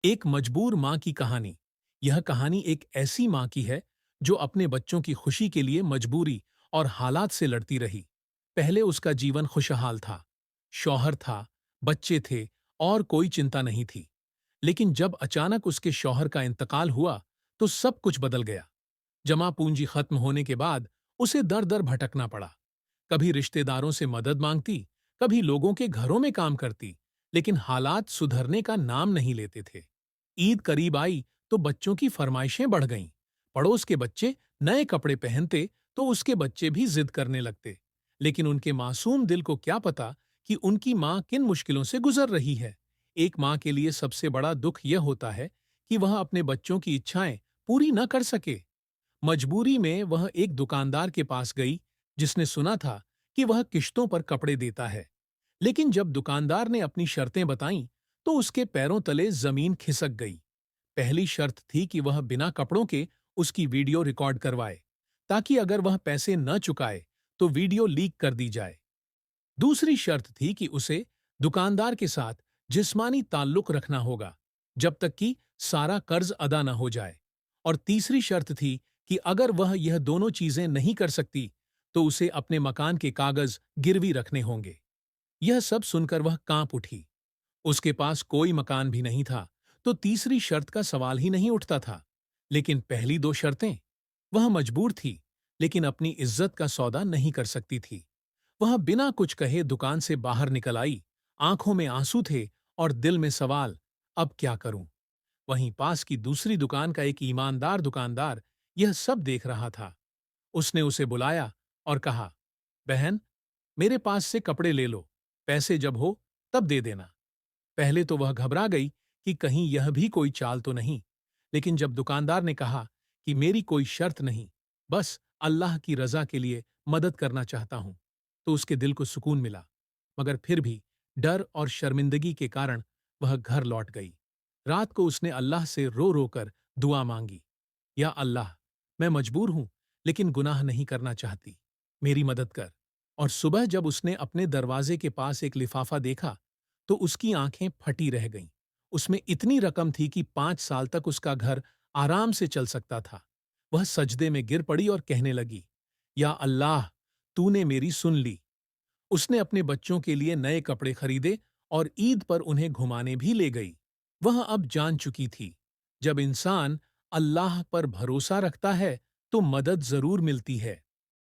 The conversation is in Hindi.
एक मजबूर माँ की कहानी। यह कहानी एक ऐसी माँ की है जो अपने बच्चों की खुशी के लिए मजबूरी और हालात से लड़ती रही। पहले उसका जीवन खुशहाल था। शौहर था, बच्चे थे और कोई चिंता नहीं थी। लेकिन जब अचानक उसके शौहर का इंतकाल हुआ तो सब कुछ बदल गया। जमा पूंजी खत्म होने के बाद उसे दर दर भटकना पड़ा। कभी रिश्तेदारों से मदद मांगती, कभी लोगों के घरों में काम करती, लेकिन हालात सुधरने का नाम नहीं लेते थे। ईद करीब आई तो बच्चों की फरमाइशें बढ़ गईं। पड़ोस के बच्चे नए कपड़े पहनते तो उसके बच्चे भी जिद करने लगते। लेकिन उनके मासूम दिल को क्या पता कि उनकी माँ किन मुश्किलों से गुजर रही है। एक माँ के लिए सबसे बड़ा दुख यह होता है कि वह अपने बच्चों की इच्छाएं पूरी न कर सके। मजबूरी में वह एक दुकानदार के पास गई जिसने सुना था कि वह किश्तों पर कपड़े देता है। लेकिन जब दुकानदार ने अपनी शर्तें बताईं तो उसके पैरों तले जमीन खिसक गई। पहली शर्त थी कि वह बिना कपड़ों के उसकी वीडियो रिकॉर्ड करवाए, ताकि अगर वह पैसे न चुकाए तो वीडियो लीक कर दी जाए। दूसरी शर्त थी कि उसे दुकानदार के साथ जिस्मानी ताल्लुक रखना होगा जब तक कि सारा कर्ज अदा न हो जाए। और तीसरी शर्त थी कि अगर वह यह दोनों चीजें नहीं कर सकती तो उसे अपने मकान के कागज गिरवी रखने होंगे। यह सब सुनकर वह कांप उठी। उसके पास कोई मकान भी नहीं था, तो तीसरी शर्त का सवाल ही नहीं उठता था। लेकिन पहली दो शर्तें, वह मजबूर थी, लेकिन अपनी इज्जत का सौदा नहीं कर सकती थी। वह बिना कुछ कहे दुकान से बाहर निकल आई। आंखों में आंसू थे और दिल में सवाल, अब क्या करूं? वहीं पास की दूसरी दुकान का एक ईमानदार दुकानदार यह सब देख रहा था। उसने उसे बुलाया और कहा, बहन, मेरे पास से कपड़े ले लो, पैसे जब हो तब दे देना। पहले तो वह घबरा गई कि कहीं यह भी कोई चाल तो नहीं। लेकिन जब दुकानदार ने कहा कि मेरी कोई शर्त नहीं, बस अल्लाह की रजा के लिए मदद करना चाहता हूं, तो उसके दिल को सुकून मिला। मगर फिर भी डर और शर्मिंदगी के कारण वह घर लौट गई। रात को उसने अल्लाह से रो रो कर दुआ मांगी, या अल्लाह, मैं मजबूर हूं, लेकिन गुनाह नहीं करना चाहती, मेरी मदद कर। और सुबह जब उसने अपने दरवाजे के पास एक लिफाफा देखा तो उसकी आंखें फटी रह गईं। उसमें इतनी रकम थी कि 5 साल तक उसका घर आराम से चल सकता था। वह सजदे में गिर पड़ी और कहने लगी, या अल्लाह, तूने मेरी सुन ली। उसने अपने बच्चों के लिए नए कपड़े खरीदे और ईद पर उन्हें घुमाने भी ले गई। वह अब जान चुकी थी, जब इंसान अल्लाह पर भरोसा रखता है तो मदद जरूर मिलती है।